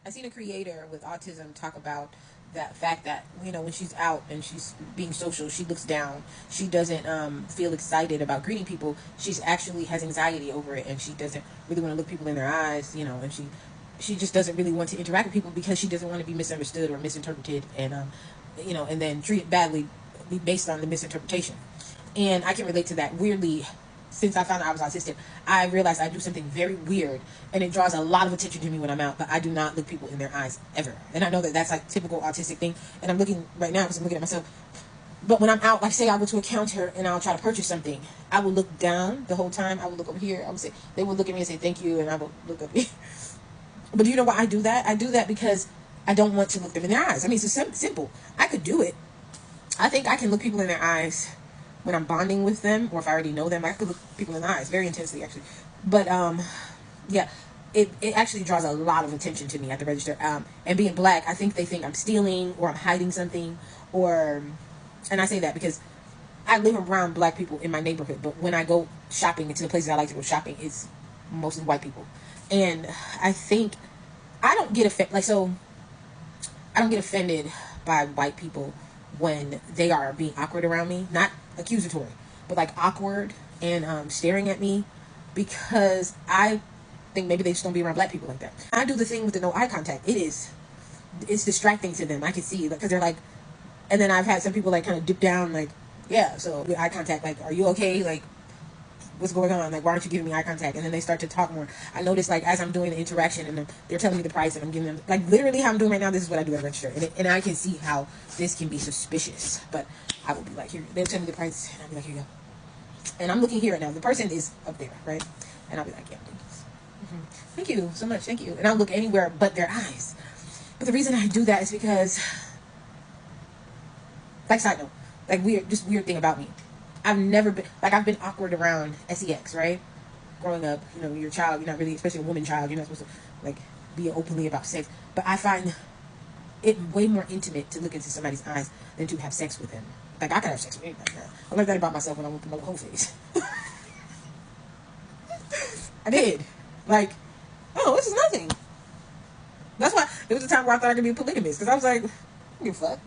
I seen a creator with autism talk about that fact that, when she's out and she's being social, she looks down. She doesn't feel excited about greeting people. She's actually has anxiety over it, and she doesn't really want to look people in their eyes. And she just doesn't really want to interact with people because she doesn't want to be misunderstood or misinterpreted, and and then treated badly based on the misinterpretation. And I can relate to that. Weirdly, since I found out I was autistic, I realized I do something very weird, and it draws a lot of attention to me when I'm out, but I do not look people in their eyes ever. And I know that that's like typical autistic thing, and I'm looking right now because I'm looking at myself. But when I'm out, like say I go to a counter and I'll try to purchase something, I will look down the whole time. I will look over here. I would say, they will look at me and say thank you, and I will look up here. But do you know why I do that? I do that because I don't want to look them in their eyes. I mean, it's so simple. I could do it. I think I can look people in their eyes when I'm bonding with them, or if I already know them. I could look people in the eyes very intensely, actually. But yeah, it actually draws a lot of attention to me at the register. And being black, I think they think I'm stealing or I'm hiding something, and I say that because I live around black people in my neighborhood, but when I go shopping into the places I like to go shopping, it's mostly white people. And I think I don't get offended. I don't get offended by white people when they are being awkward around me, not accusatory, but like awkward and staring at me, because I think maybe they just don't be around black people like that. I do the thing with the no eye contact. It's distracting to them. I can see, because they're like, and then I've had some people like kind of dip down, like, yeah, so with eye contact, like, are you okay? Like, what's going on? Like, why aren't you giving me eye contact? And then they start to talk more. I notice, like, as I'm doing the interaction and they're telling me the price and I'm giving them, like, literally how I'm doing right now, this is what I do at register. And I can see how this can be suspicious. But I will be like, here, they'll tell me the price and I'll be like, here you go. And I'm looking here right now. The person is up there, right? And I'll be like, yeah, thanks. Thank you so much. Thank you. And I'll look anywhere but their eyes. But the reason I do that is because, like, side note, like, weird thing about me. I've never been, like, I've been awkward around sex, right? Growing up, you're a child, you're not really, especially a woman child, you're not supposed to, like, be openly about sex. But I find it way more intimate to look into somebody's eyes than to have sex with them. Like, I can have sex with anybody now. I learned that about myself when I went to my whole face. I did. Like, oh, this is nothing. That's why there was a time where I thought I could be a polygamist, because I was like, I don't give a fuck.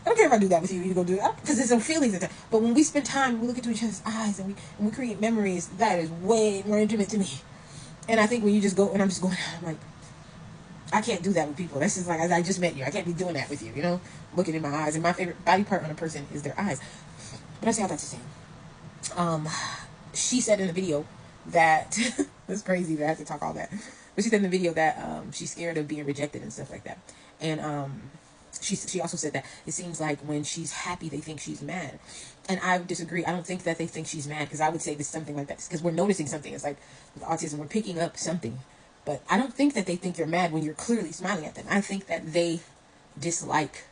I don't care if I do that with you. You go do that because there's some feelings in that. But when we spend time, we look into each other's eyes and we create memories. That is way more intimate to me. And I think when you just go, and I'm just going, I'm like, I can't do that with people. That's just like, I just met you. I can't be doing that with you. Looking in my eyes. And my favorite body part on a person is their eyes. But I say all that to say, she said in the video that it's crazy that I have to talk all that. But she said in the video that she's scared of being rejected and stuff like that. And she also said that it seems like when she's happy, they think she's mad. And I disagree. I don't think that they think she's mad, because I would say this something like that. Because we're noticing something. It's like with autism, we're picking up something. But I don't think that they think you're mad when you're clearly smiling at them. I think that they dislike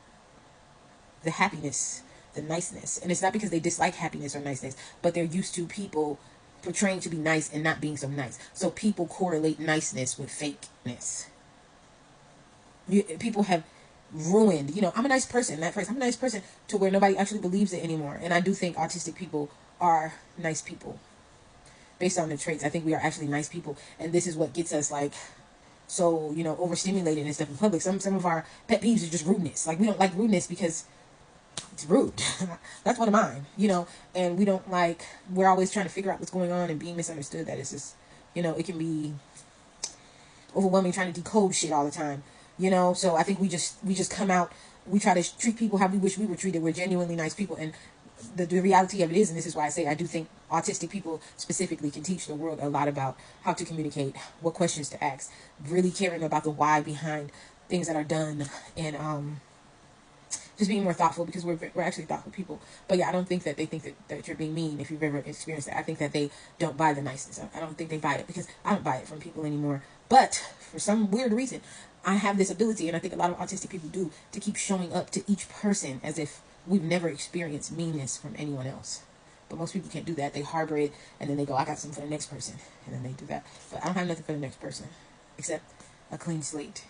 the happiness, the niceness. And it's not because they dislike happiness or niceness, but they're used to people portraying to be nice and not being so nice. So people correlate niceness with fakeness. People have ruined, I'm a nice person, that phrase, I'm a nice person, to where nobody actually believes it anymore. And I do think autistic people are nice people based on the traits. I think we are actually nice people, and this is what gets us like so overstimulated and stuff in public. Some of our pet peeves are just rudeness. Like, we don't like rudeness because it's rude. That's one of mine. And we don't like, we're always trying to figure out what's going on and being misunderstood. That is just, it can be overwhelming trying to decode shit all the time. So I think we just come out, we try to treat people how we wish we were treated. We're genuinely nice people. And the reality of it is, and this is why I say I do think autistic people specifically can teach the world a lot about how to communicate, what questions to ask, really caring about the why behind things that are done, and just being more thoughtful, because we're actually thoughtful people. But yeah, I don't think that they think that you're being mean if you've ever experienced that. I think that they don't buy the niceness. I don't think they buy it, because I don't buy it from people anymore. But for some weird reason, I have this ability, and I think a lot of autistic people do, to keep showing up to each person as if we've never experienced meanness from anyone else. But most people can't do that. They harbor it, and then they go, I got something for the next person. And then they do that. But I don't have nothing for the next person except a clean slate,